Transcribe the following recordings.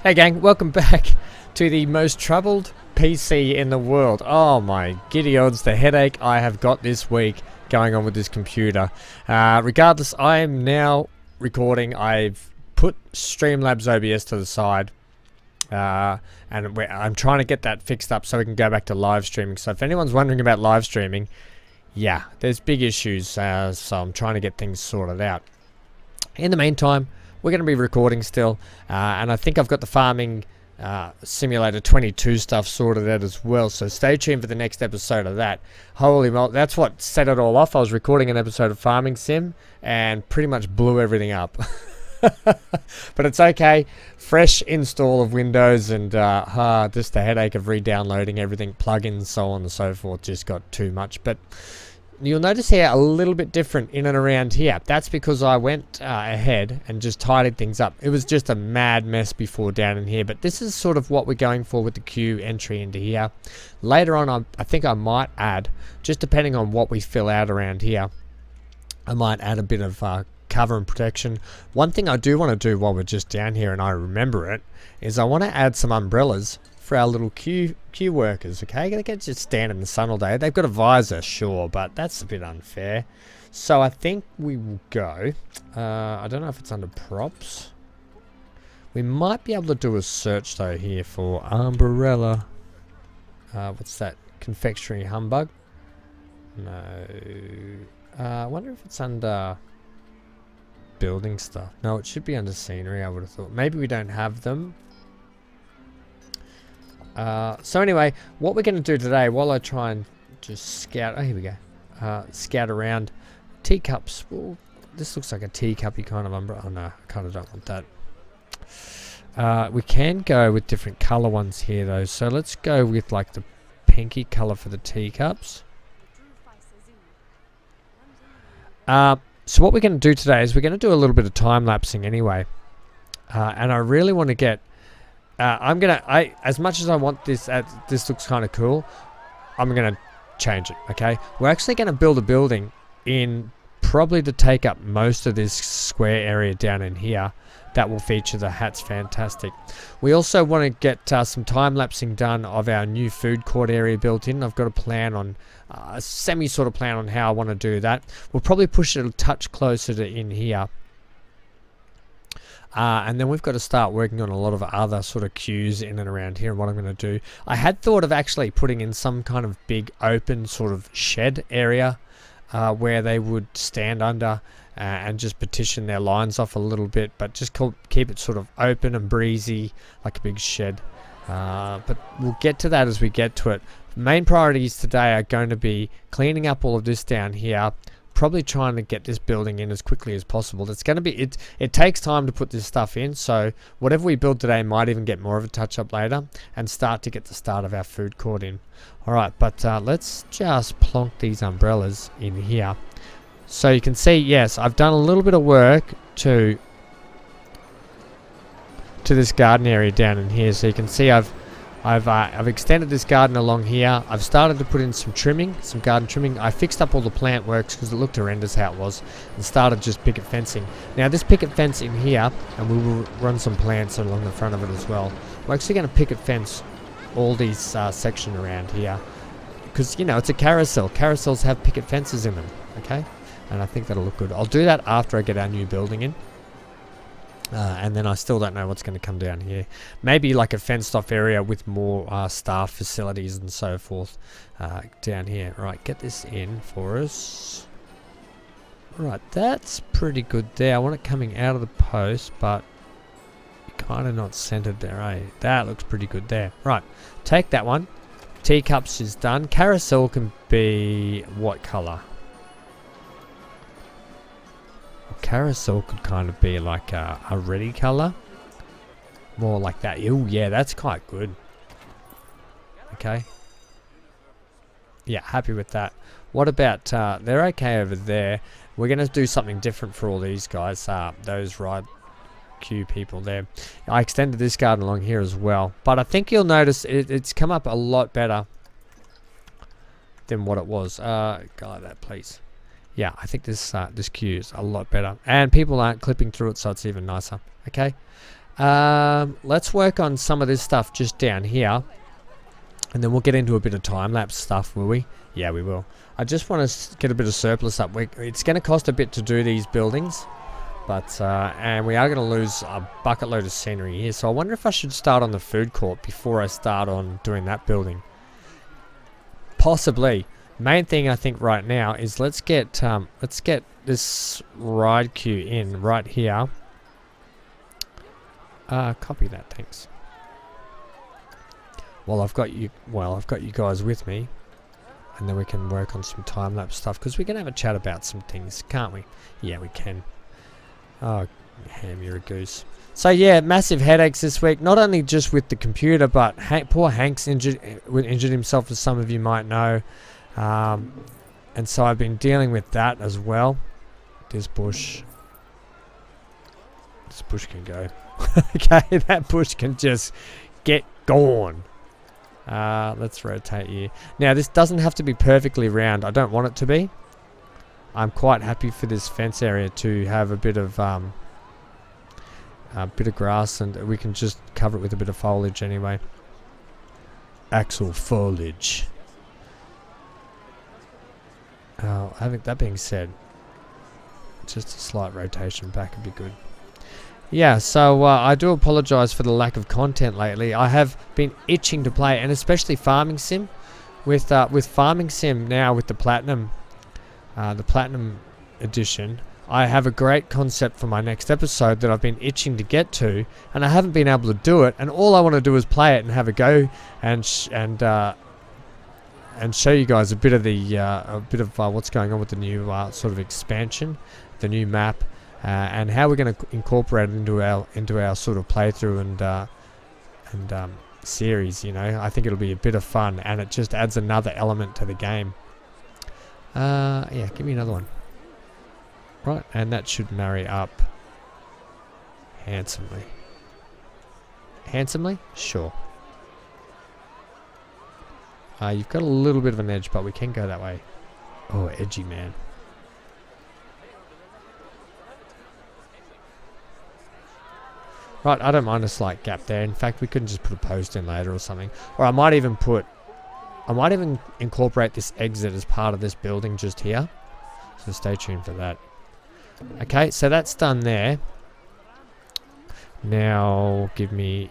Hey gang, welcome back to the most troubled PC in the world. Oh my giddy odds, the headache I have got this week going on with this computer. Regardless, I am now recording. I've put Streamlabs OBS to the side. And I'm trying to get that fixed up so we can go back to live streaming. So if anyone's wondering about live streaming, yeah, there's big issues. So I'm trying to get things sorted out. In the meantime, we're going to be recording still, and I think I've got the Farming Simulator 22 stuff sorted out as well, so stay tuned for the next episode of that. Holy moly, that's what set it all off. I was recording an episode of Farming Sim and pretty much blew everything up. But it's okay. Fresh install of Windows and just the headache of re-downloading everything, plugins, so on and so forth, just got too much. But you'll notice here a little bit different in and around here. That's because I went ahead and just tidied things up. It was just a mad mess before down in here, but this is sort of what we're going for with the queue entry into here. Later on, I think I might add, just depending on what we fill out around here, I might add a bit of cover and protection. One thing I do want to do while we're just down here, and I remember it, is I want to add some umbrellas for our little queue workers. Okay, they can just stand in the sun all day. They've got a visor, sure, but that's a bit unfair. So I think we will go, I don't know if it's under props. We might be able to do a search though here for umbrella. What's that? Confectionery humbug? No. I wonder if it's under building stuff. No, it should be under scenery, I would have thought. Maybe we don't have them. So anyway, what we're going to do today, while I try and just scout, oh here we go, scout around teacups. Well, this looks like a teacuppy kind of umbrella. Oh no, I kind of don't want that. We can go with different color ones here though, so let's go with like the pinky color for the teacups. So what we're going to do today is we're going to do a little bit of time lapsing anyway, and I really want to get as much as I want this, this looks kind of cool, I'm going to change it, okay? We're actually going to build a building in probably to take up most of this square area down in here. That will feature the hats, fantastic. We also want to get some time-lapsing done of our new food court area built in. I've got a plan on, a sort of plan on how I want to do that. We'll probably push it a touch closer to in here. And then we've got to start working on a lot of other sort of queues in and around here. And what I'm going to do, I had thought of actually putting in some kind of big open sort of shed area where they would stand under and just partition their lines off a little bit, but just keep it sort of open and breezy like a big shed. But we'll get to that as we get to it. Main priorities today are going to be cleaning up all of this down here, probably trying to get this building in as quickly as possible. It's going to be, it takes time to put this stuff in, so whatever we build today might even get more of a touch up later and start to get the start of our food court in. Alright, but let's just plonk these umbrellas in here. So you can see, yes, I've done a little bit of work to this garden area down in here. So you can see I've extended this garden along here. I've started to put in some trimming, some garden trimming. I fixed up all the plant works because it looked horrendous how it was, and started just picket fencing. Now this picket fence in here, and we will run some plants along the front of it as well. We're actually going to picket fence all these section around here because, you know, it's a carousel. Carousels have picket fences in them, okay? And I think that'll look good. I'll do that after I get our new building in. And then I still don't know what's going to come down here. Maybe like a fenced off area with more staff facilities and so forth down here. Right, get this in for us. Right, that's pretty good there. I want it coming out of the post, but kind of not centered there, eh? That looks pretty good there. Right, take that one. Teacups is done. Carousel can be what color? Carousel could kind of be like a reddy color, more like that. Oh yeah, that's quite good. Okay, yeah, happy with that. What about they're okay over there? We're gonna do something different for all these guys, those ride queue people there. I extended this garden along here as well, but I think you'll notice it's come up a lot better than what it was. Go like that, please. Yeah, I think this queue is a lot better, and people aren't clipping through it, so it's even nicer. Okay, Let's work on some of this stuff just down here. And then we'll get into a bit of time-lapse stuff, will we? Yeah, we will. I just want to get a bit of surplus up. It's going to cost a bit to do these buildings. But, and we are going to lose a bucket load of scenery here. So I wonder if I should start on the food court before I start on doing that building. Possibly. Main thing I think right now is let's get this ride queue in right here. Copy that, thanks. Well, I've got you guys with me, and then we can work on some time-lapse stuff, because we can have a chat about some things, can't we? Yeah, we can. Oh, Ham, you're a goose. So yeah, massive headaches this week, not only just with the computer, but poor Hank's injured himself, as some of you might know. And so I've been dealing with that as well. This bush can go. Okay, that bush can just get gone. Let's rotate you. Now, this doesn't have to be perfectly round. I don't want it to be. I'm quite happy for this fence area to have a bit of grass, and we can just cover it with a bit of foliage anyway. Axle foliage. That being said, just a slight rotation back would be good. Yeah, so I do apologise for the lack of content lately. I have been itching to play, and especially Farming Sim. With Farming Sim now, with the Platinum edition, I have a great concept for my next episode that I've been itching to get to, and I haven't been able to do it. And all I want to do is play it and have a go, and show you guys a bit of what's going on with the new sort of expansion, the new map. And how we're going to incorporate it into our sort of playthrough and series. You know, I think it'll be a bit of fun, and it just adds another element to the game. Yeah, give me another one. Right, and that should marry up handsomely. Handsomely? Sure. You've got a little bit of an edge, but we can go that way. Oh, edgy man. Right, I don't mind a slight gap there. In fact, we could just put a post in later or something. Or I might even incorporate this exit as part of this building just here. So stay tuned for that. Okay, so that's done there. Now, give me...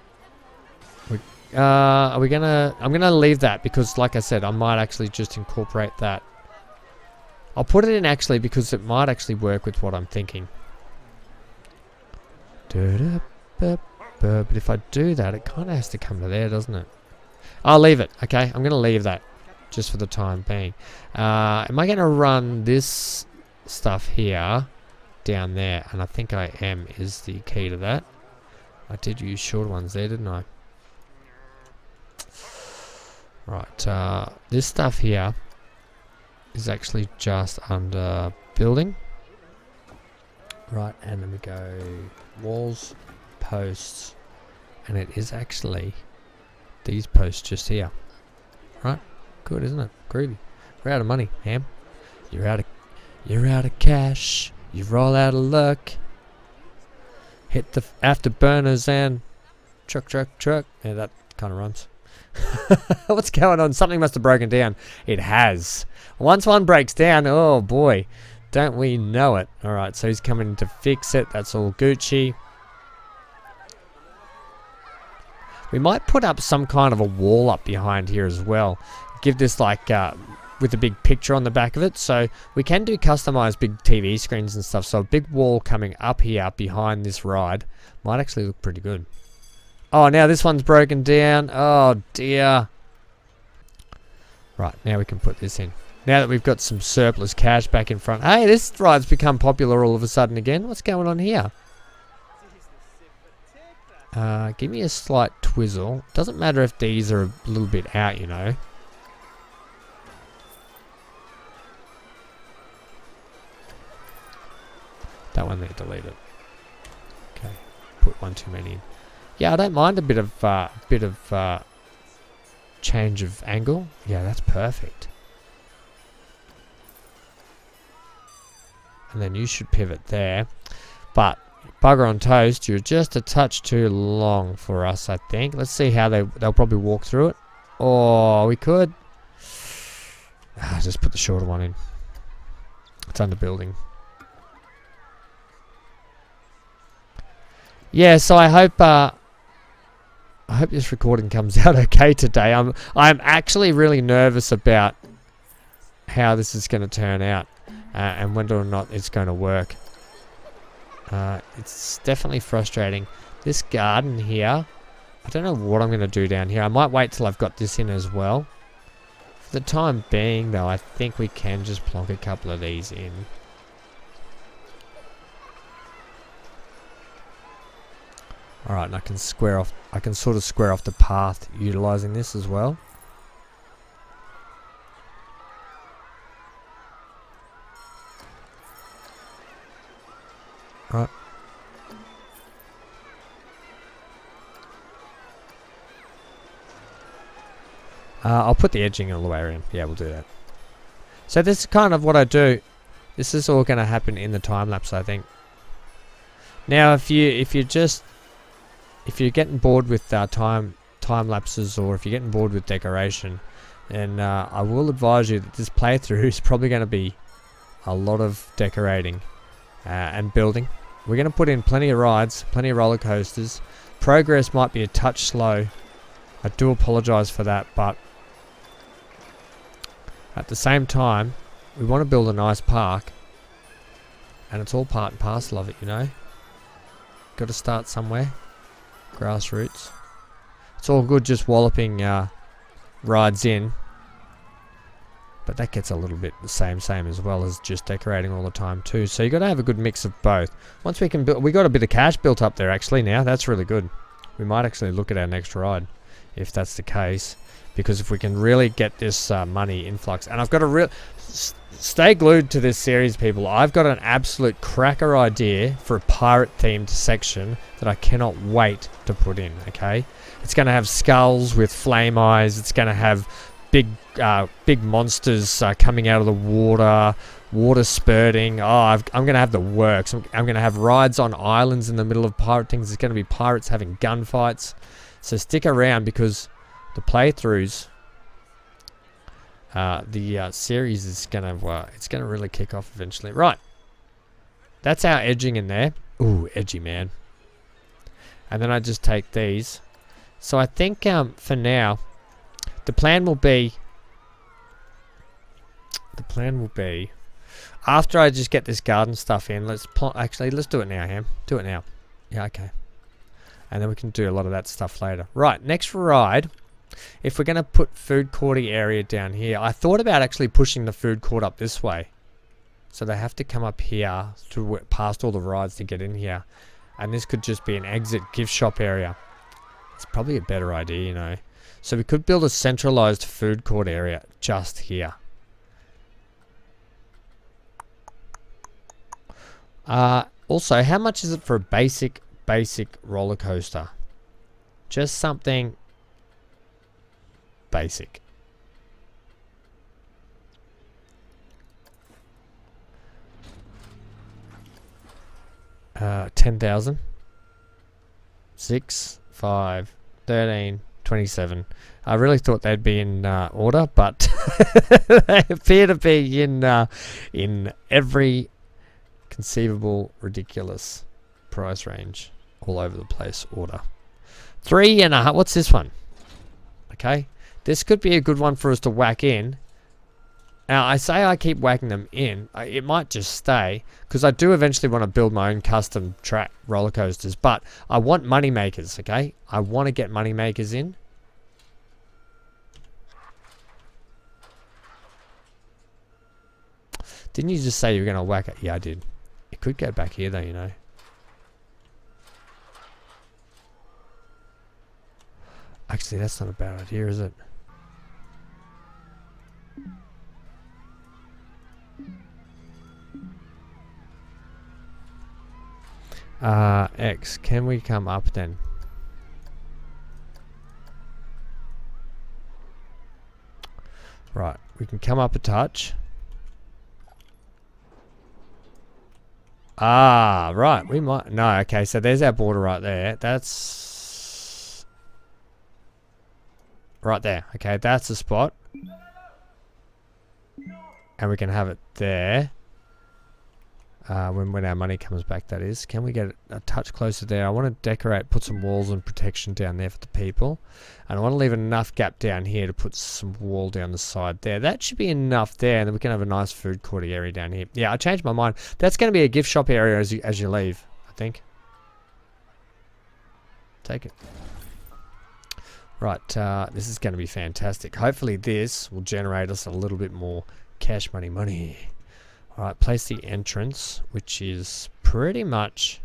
I'm gonna leave that because, like I said, I might actually just incorporate that. I'll put it in actually because it might actually work with what I'm thinking. But if I do that, it kind of has to come to there, doesn't it? I'll leave it. Okay, I'm going to leave that just for the time being. Am I going to run this stuff here down there? And I think I am is the key to that. I did use short ones there, didn't I? Right, this stuff here is actually just under building. Right, and then we go walls, posts, and it is actually these posts just here. Right, good, isn't it? Groovy. We're out of money, Ham. You're out of cash. You roll out of luck. Hit the afterburners and truck. Yeah, that kind of rhymes. What's going on? Something must have broken down. It has. Once one breaks down, oh boy, don't we know it. Alright, so he's coming to fix it. That's all Gucci. We might put up some kind of a wall up behind here as well. Give this like with a big picture on the back of it. So we can do customized big TV screens and stuff. So a big wall coming up here behind this ride might actually look pretty good. Oh, now this one's broken down. Oh dear. Right, now we can put this in. Now that we've got some surplus cash back in front. Hey, this ride's become popular all of a sudden again. What's going on here? Give me a slight twizzle. Doesn't matter if these are a little bit out, you know. That one there, delete it. Okay, put one too many in. Yeah, I don't mind a bit of change of angle. Yeah, that's perfect. And then you should pivot there. But Bugger on toast, you're just a touch too long for us, I think. Let's see how they'll probably walk through it. Oh, we could. Just put the shorter one in. It's under building. Yeah, so I hope this recording comes out okay today. I'm actually really nervous about how this is going to turn out and whether or not it's going to work. It's definitely frustrating. This garden here, I don't know what I'm going to do down here. I might wait till I've got this in as well. For the time being, though, I think we can just plonk a couple of these in. Alright, and I can sort of square off the path utilizing this as well. Right. I'll put the edging all the way around. Yeah, we'll do that. So this is kind of what I do. This is all going to happen in the time lapse, I think. Now, if you're getting bored with time lapses, or if you're getting bored with decoration, then I will advise you that this playthrough is probably going to be a lot of decorating and building. We're going to put in plenty of rides, plenty of roller coasters. Progress might be a touch slow. I do apologize for that, but at the same time, we want to build a nice park, and it's all part and parcel of it, you know. Got to start somewhere. Grassroots. It's all good just walloping rides in, but that gets a little bit the same as well as just decorating all the time too. So you got to have a good mix of both. Once we can build, we got a bit of cash built up there actually now. That's really good. We might actually look at our next ride if that's the case, because if we can really get this money influx, and I've got a stay glued to this series, people. I've got an absolute cracker idea for a pirate themed section that I cannot wait to put in. Okay, it's going to have skulls with flame eyes. It's going to have big monsters coming out of the water spurting. I'm going to have the works. I'm going to have rides on islands in the middle of pirate things. There's going to be pirates having gunfights. So stick around, because the playthroughs, the series is gonna it's gonna really kick off eventually. Right, that's our edging in there. Ooh, edgy man. And then I just take these. So I think for now, the plan will be after I just get this garden stuff in. Let's do it now, Ham. Do it now. Yeah, okay. And then we can do a lot of that stuff later. Right, next ride. If we're going to put food courty area down here, I thought about actually pushing the food court up this way. So they have to come up here to past all the rides to get in here. And this could just be an exit gift shop area. It's probably a better idea, you know. So we could build a centralized food court area just here. Also, how much is it for a basic roller coaster? Just something basic. $10,000. 6, 5, 13, 27. I really thought they'd be in order, but they appear to be in every conceivable ridiculous price range, all over the place order. 3.5. What's this one? Okay, this could be a good one for us to whack in. Now, I say I keep whacking them in. It might just stay, because I do eventually want to build my own custom track roller coasters, but I want money makers, okay? I want to get money makers in. Didn't you just say you were going to whack it? Yeah, I did. It could go back here, though, you know. Actually, that's not a bad idea, is it? X, can we come up then? Right, we can come up a touch. Ah, right. We might... No, okay. So there's our border right there. That's... Right there. Okay, that's the spot. And we can have it there. When our money comes back, that is. Can we get a touch closer there? I want to decorate, put some walls and protection down there for the people. And I want to leave enough gap down here to put some wall down the side there. That should be enough there, and then we can have a nice food court area down here. Yeah, I changed my mind. That's going to be a gift shop area as you leave, I think. Take it. Right, this is going to be fantastic. Hopefully this will generate us a little bit more cash money. Alright, place the entrance, which is pretty much...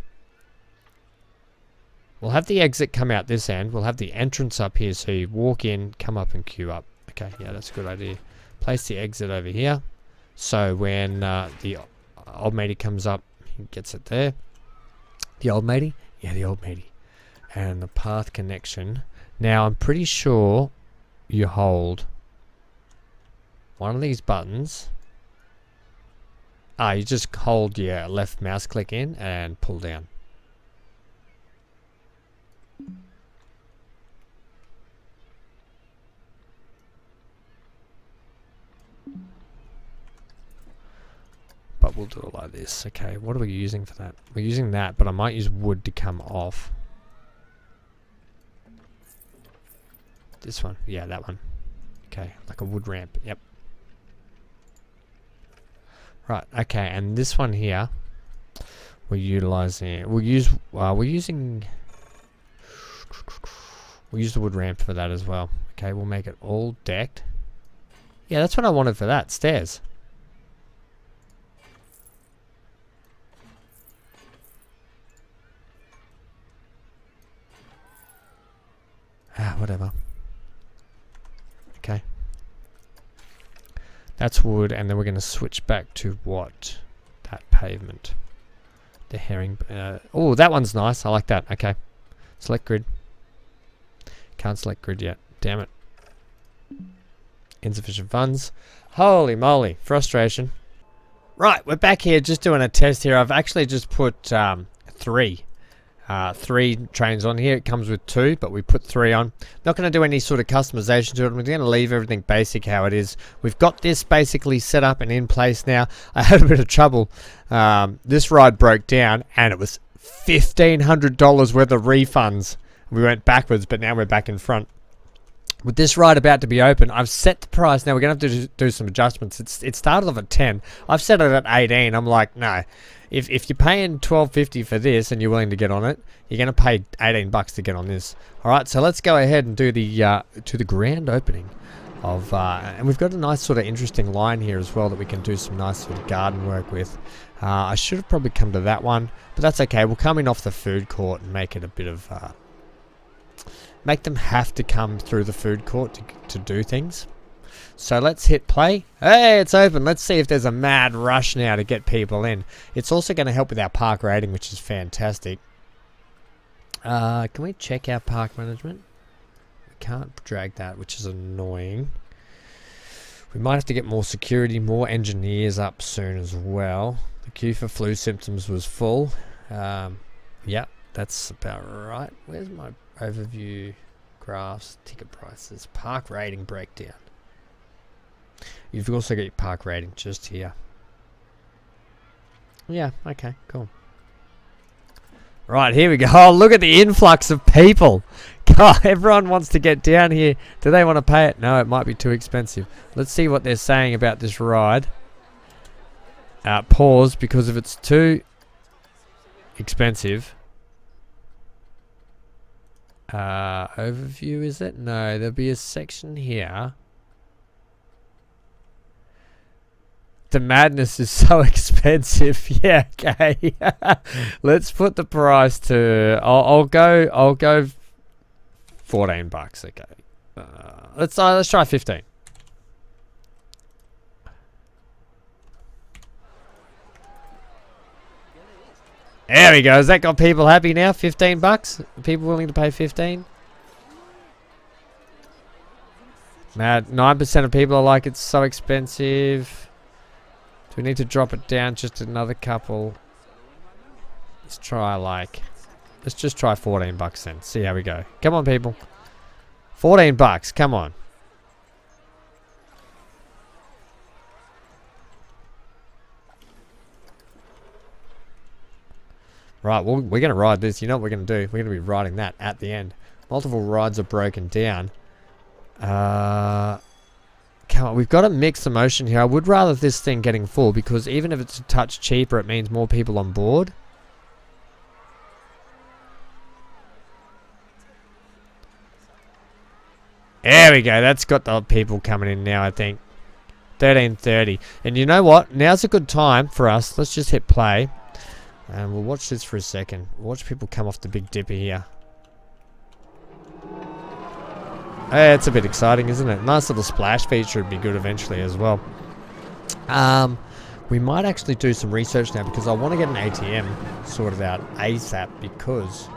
We'll have the exit come out this end. We'll have the entrance up here, so you walk in, come up and queue up. Okay, yeah, that's a good idea. Place the exit over here. So when the old matey comes up, he gets it there. The old matey? Yeah, the old matey. And the path connection. Now, I'm pretty sure you hold one of these buttons... you just hold your left mouse click in and pull down. But we'll do it like this. Okay, what are we using for that? We're using that, but I might use wood to come off. This one. Yeah, that one. Okay, like a wood ramp. Yep. Right, okay, and this one here, we're utilizing, we'll use the wood ramp for that as well. Okay, we'll make it all decked. Yeah, that's what I wanted for that, stairs. Whatever. Okay. That's wood, and then we're going to switch back to what? That pavement. The herring... oh, that one's nice. I like that. Okay. Select grid. Can't select grid yet. Damn it. Insufficient funds. Holy moly. Frustration. Right, we're back here just doing a test here. I've actually just put three trains on here. It comes with 2, but we put 3 on. Not going to do any sort of customization to it. I'm going to leave everything basic how it is. We've got this basically set up and in place now. I had a bit of trouble. This ride broke down and it was $1,500 worth of refunds. We went backwards, but now we're back in front. With this ride about to be open, I've set the price. Now we're going to have to do some adjustments. It started off at 10. I've set it at 18. I'm like, no. If you're paying $12.50 for this and you're willing to get on it, you're going to pay $18 to get on this. All right, so let's go ahead and do the grand opening of, and we've got a nice sort of interesting line here as well that we can do some nice sort of garden work with. I should have probably come to that one, but that's okay. We'll come in off the food court and make it a bit of, make them have to come through the food court to do things. So let's hit play. Hey, it's open. Let's see if there's a mad rush now to get people in. It's also going to help with our park rating, which is fantastic. Can we check our park management? We can't drag that, which is annoying. We might have to get more security, more engineers up soon as well. The queue for flu symptoms was full. Yep, that's about right. Where's my overview graphs, ticket prices, park rating breakdown? You've also got your park rating just here. Yeah, okay, cool. Right, here we go. Oh, look at the influx of people. God, everyone wants to get down here. Do they want to pay it? No, it might be too expensive. Let's see what they're saying about this ride. Pause, because if it's too expensive. Overview, is it? No, there'll be a section here. The madness is so expensive. Yeah, okay. Let's put the price to. I'll go. $14. Okay. Let's try 15. There we go. Has that got people happy now? $15. People willing to pay 15. Mad. 9% of people are like, it's so expensive. Do we need to drop it down just another couple? let's try let's just try 14 bucks then. See how we go. Come on, people. 14 bucks. Come on. Right, well, we're going to ride this. You know what we're going to do? We're going to be riding that at the end. Multiple rides are broken down. Come on, we've got to mix the motion here. I would rather this thing getting full, because even if it's a touch cheaper, it means more people on board. There we go. That's got the people coming in now, I think. 13:30. And you know what? Now's a good time for us. Let's just hit play. And we'll watch this for a second. Watch people come off the Big Dipper here. Hey, it's a bit exciting, isn't it? Nice little splash feature would be good eventually as well. We might actually do some research now, because I want to get an ATM sorted out ASAP, because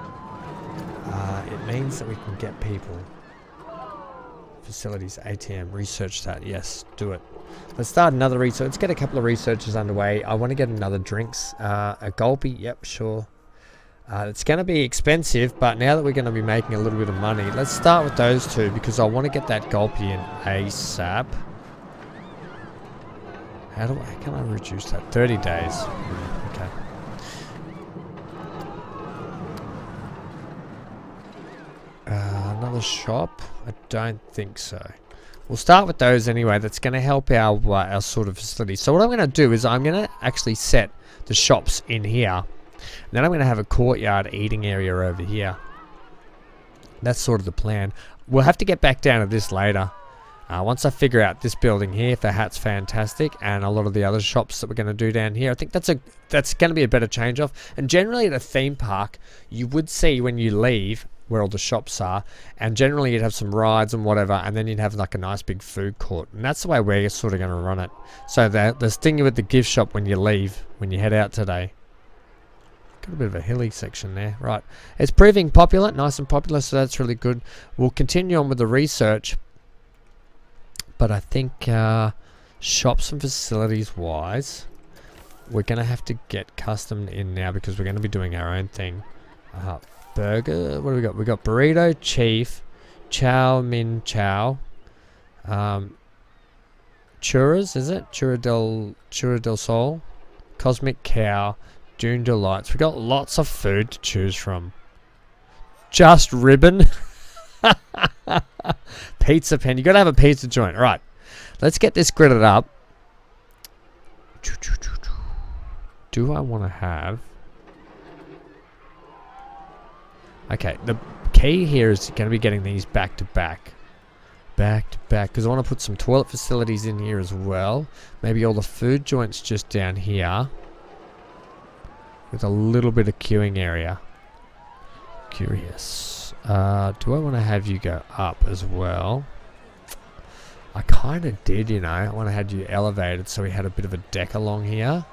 it means that we can get people. Facilities, ATM, research that. Yes, do it. Let's start another research. Let's get a couple of researches underway. I want to get another drinks. A gulpy, yep, sure. It's going to be expensive, but now that we're going to be making a little bit of money, let's start with those two, because I want to get that gulpy in ASAP. How can I reduce that? 30 days. Okay. Another shop? I don't think so. We'll start with those anyway. That's going to help our sort of facility. So what I'm going to do is I'm going to actually set the shops in here. And then I'm going to have a courtyard eating area over here. That's sort of the plan. We'll have to get back down to this later. Once I figure out this building here, the hat's fantastic, and a lot of the other shops that we're going to do down here, I think that's going to be a better change off. And generally at a theme park, you would see when you leave where all the shops are, and generally you'd have some rides and whatever, and then you'd have like a nice big food court, and that's the way we're sort of going to run it. So there's thing with the gift shop when you leave, when you head out today. Got a bit of a hilly section there. Right, it's proving popular, nice and popular, so that's really good. We'll continue on with the research, but I think shops and facilities wise, we're going to have to get custom in now, because we're going to be doing our own thing. Burger, what do we got? We got burrito, chief, chow min chow, churras, is it? Churra del Sol, cosmic cow, Dune Delights. We got lots of food to choose from. Just ribbon. Pizza pen. You got to have a pizza joint. All right, let's get this gridded up. Do I want to have... Okay, the key here is going to be getting these back to back. Back to back, because I want to put some toilet facilities in here as well. Maybe all the food joints just down here, with a little bit of queuing area. Curious. Do I want to have you go up as well? I kind of did, you know. I want to have you elevated so we had a bit of a deck along here.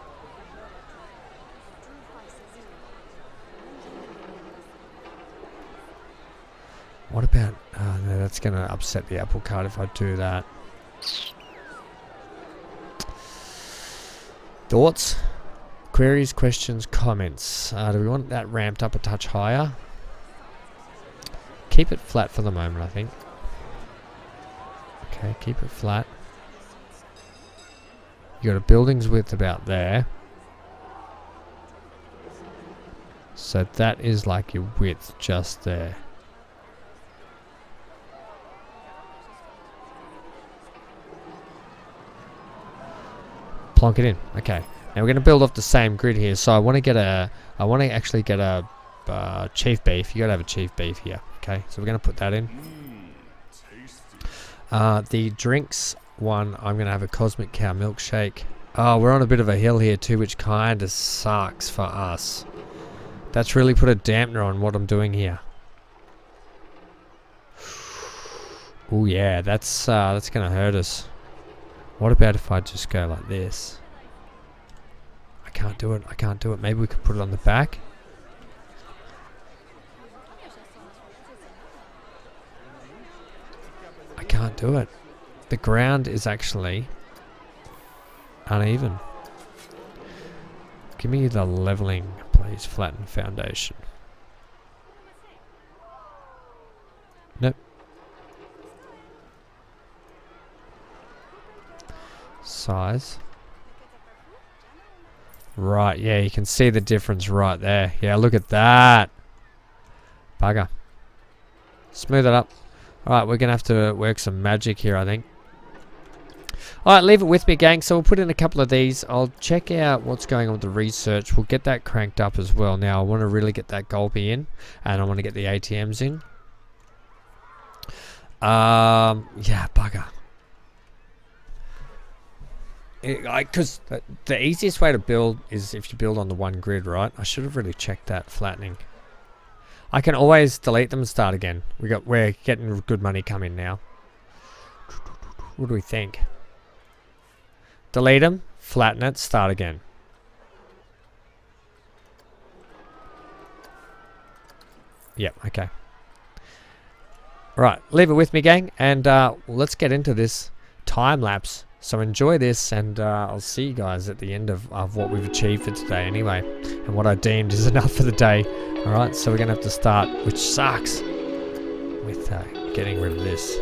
What about... no, that's going to upset the apple cart if I do that. Thoughts? Queries, questions, comments. Do we want that ramped up a touch higher? Keep it flat for the moment, I think. Okay, keep it flat. You got a building's width about there. So that is like your width just there. Plonk it in. Okay. Now we're going to build off the same grid here. So I want to get a... I want to actually get a chief beef. You got to have a chief beef here. Okay. So we're going to put that in. The drinks one, I'm going to have a Cosmic Cow milkshake. Oh, we're on a bit of a hill here too, which kind of sucks for us. That's really put a dampener on what I'm doing here. Oh yeah, that's going to hurt us. What about if I just go like this? I can't do it. I can't do it. Maybe we could put it on the back. I can't do it. The ground is actually uneven. Give me the leveling Please flatten foundation. Nope. Size. Right, yeah, you can see the difference right there. Yeah, look at that. Bugger. Smooth it up. Alright, we're going to have to work some magic here, I think. Alright, leave it with me, gang. So we'll put in a couple of these. I'll check out what's going on with the research. We'll get that cranked up as well. Now, I want to really get that Gulpy in. And I want to get the ATMs in. Yeah, bugger. Because the easiest way to build is if you build on the one grid, right? I should have really checked that flattening. I can always delete them and start again. We're getting good money coming now. What do we think? Delete them, flatten it, start again. Yep, okay. Right, leave it with me, gang, and let's get into this time lapse. So enjoy this, and I'll see you guys at the end of what we've achieved for today anyway, and what I deemed is enough for the day. Alright, so we're going to have to start, which sucks, with getting rid of this.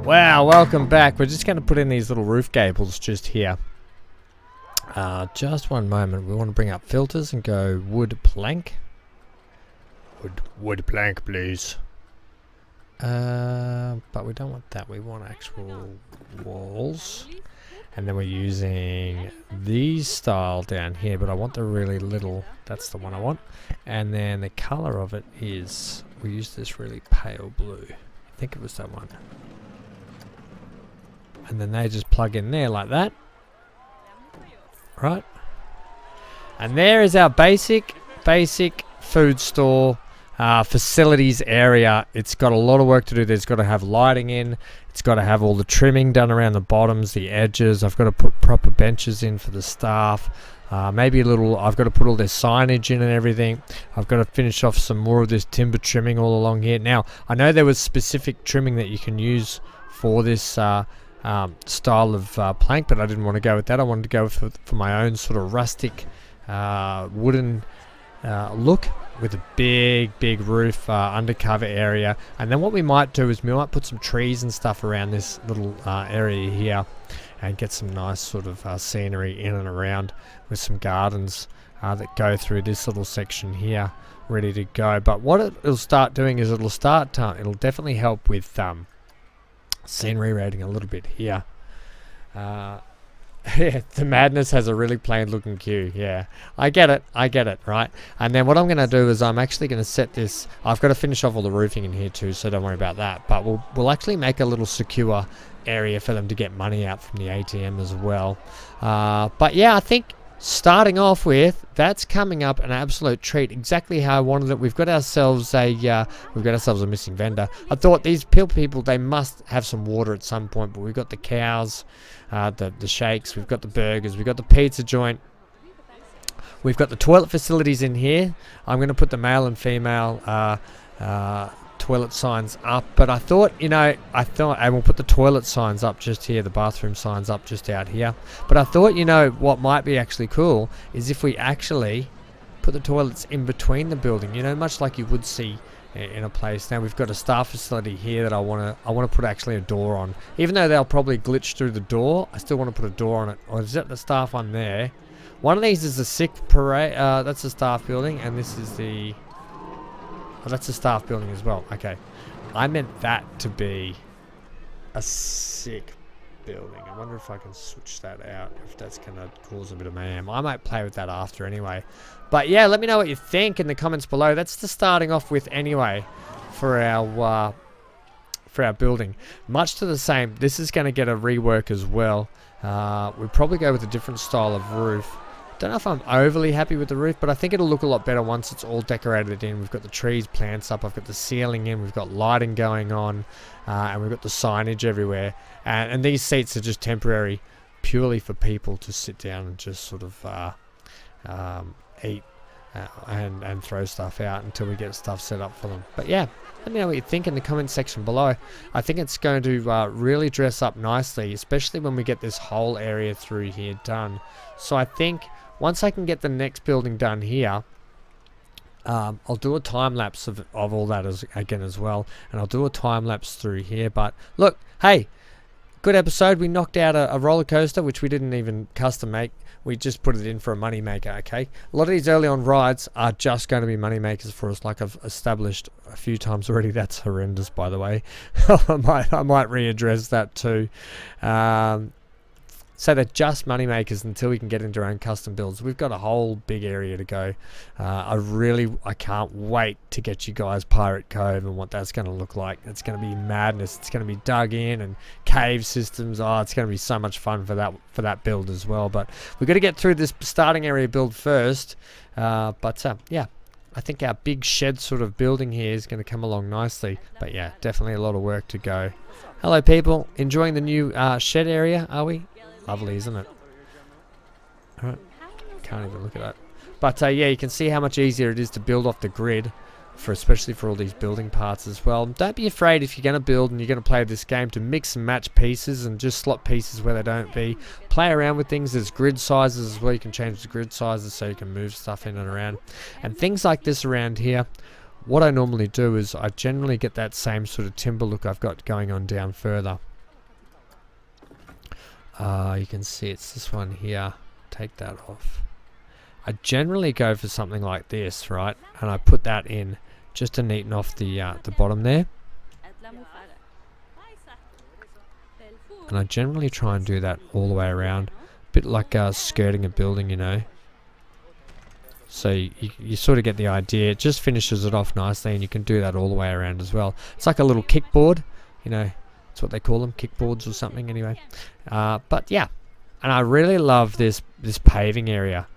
Wow, welcome back. We're just going to put in these little roof gables just here. Just one moment. We want to bring up filters and go wood plank. Wood plank, please. But we don't want that. We want actual walls. And then we're using these style down here, but I want the really little. That's the one I want. And then the color of it is, we use this really pale blue. I think it was that one. And then they just plug in there like that. Right. And there is our basic food store facilities area. It's got a lot of work to do. There's got to have lighting in. It's got to have all the trimming done around the bottoms, the edges. I've got to put proper benches in for the staff. Maybe a little, I've got to put all their signage in and everything. I've got to finish off some more of this timber trimming all along here. Now, I know there was specific trimming that you can use for this style of plank, but I didn't want to go with that. I wanted to go for my own sort of rustic wooden look with a big roof undercover area. And then what we might do is we might put some trees and stuff around this little area here and get some nice sort of scenery in and around with some gardens that go through this little section here ready to go. But what it'll start doing is it'll definitely help with scenery rating a little bit here. The Madness has a really plain looking queue. Yeah, I get it, right? And then what I'm going to do is I'm actually going to set this. I've got to finish off all the roofing in here too, so don't worry about that. But we'll actually make a little secure area for them to get money out from the ATM as well. But yeah, I think starting off with, that's coming up an absolute treat, exactly how I wanted it. We've got ourselves a missing vendor. I thought these people, they must have some water at some point, but we've got the cows, the shakes, we've got the burgers, we've got the pizza joint, we've got the toilet facilities in here. I'm going to put the male and female toilet signs up, but I thought, and we'll put the toilet signs up just here, the bathroom signs up just out here. But I thought, what might be actually cool is if we actually put the toilets in between the building, much like you would see in a place. Now we've got a staff facility here that I want to put actually a door on. Even though they'll probably glitch through the door, I still want to put a door on it. Or is that the staff one there? One of these is the sick parade. That's the staff building, and this is the. Oh, that's a staff building as well. Okay. I meant that to be a sick building. I wonder if I can switch that out, if that's going to cause a bit of mayhem. I might play with that after anyway. But yeah, let me know what you think in the comments below. That's the starting off with anyway for our building. Much to the same. This is going to get a rework as well. We'll probably go with a different style of roof. Don't know if I'm overly happy with the roof, but I think it'll look a lot better once it's all decorated in. We've got the trees, plants up, I've got the ceiling in, we've got lighting going on, and we've got the signage everywhere. And these seats are just temporary, purely for people to sit down and just sort of eat and throw stuff out until we get stuff set up for them. But yeah, let me know what you think in the comment section below. I think it's going to really dress up nicely, especially when we get this whole area through here done. So I think once I can get the next building done here, I'll do a time lapse of all that again as well, and I'll do a time lapse through here. But look, hey, good episode. We knocked out a roller coaster, which we didn't even custom make. We just put it in for a money maker. Okay, a lot of these early on rides are just going to be money makers for us, like I've established a few times already. That's horrendous, by the way. I might readdress that too. So they're just money makers until we can get into our own custom builds. We've got a whole big area to go. I can't wait to get you guys Pirate Cove and what that's going to look like. It's going to be madness. It's going to be dug in and cave systems. Oh, it's going to be so much fun for that build as well. But we've got to get through this starting area build first. Yeah, I think our big shed sort of building here is going to come along nicely. But yeah, definitely a lot of work to go. Hello people, enjoying the new shed area, are we? Lovely, isn't it? Alright, can't even look at that. But yeah, you can see how much easier it is to build off the grid, especially for all these building parts as well. Don't be afraid if you're going to build and you're going to play this game to mix and match pieces and just slot pieces where they don't be. Play around with things. There's grid sizes as well. You can change the grid sizes so you can move stuff in and around. And things like this around here, what I normally do is I generally get that same sort of timber look I've got going on down further. You can see it's this one here. Take that off. I generally go for something like this, right? And I put that in just to neaten off the bottom there. And I generally try and do that all the way around. A bit like skirting a building, you know. So you sort of get the idea. It just finishes it off nicely, and you can do that all the way around as well. It's like a little kickboard, you know. That's what they call them, kickboards or something anyway. But yeah, and I really love this paving area.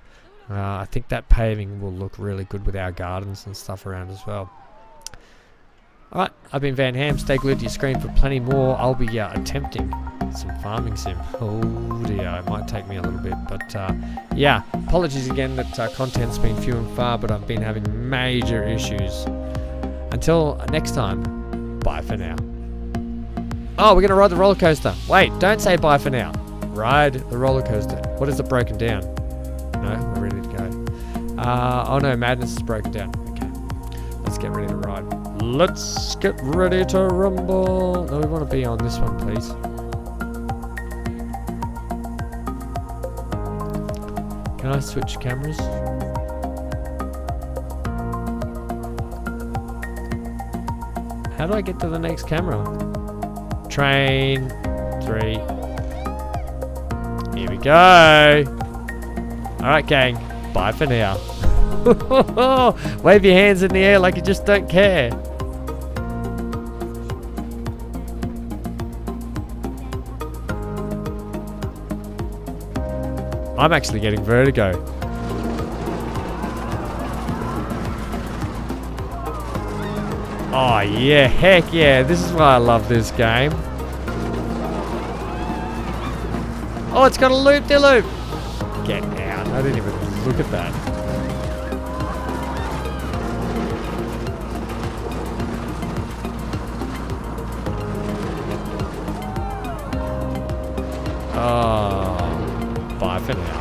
I think that paving will look really good with our gardens and stuff around as well. Alright, I've been Van Ham. Stay glued to your screen for plenty more. I'll be attempting some farming sim. Oh dear, it might take me a little bit. But yeah, apologies again that content's been few and far, but I've been having major issues. Until next time, bye for now. Oh, we're going to ride the roller coaster. Wait, don't say bye for now. Ride the roller coaster. What is it broken down? No, we're ready to go. Oh no, Madness is broken down. Okay, let's get ready to ride. Let's get ready to rumble. No, we want to be on this one, please. Can I switch cameras? How do I get to the next camera? Train 3. Here we go. Alright, gang. Bye for now. Wave your hands in the air like you just don't care. I'm actually getting vertigo. Oh yeah, heck yeah. This is why I love this game. Oh, it's got a loop-de-loop. Get out. I didn't even look at that. Oh, bye for now.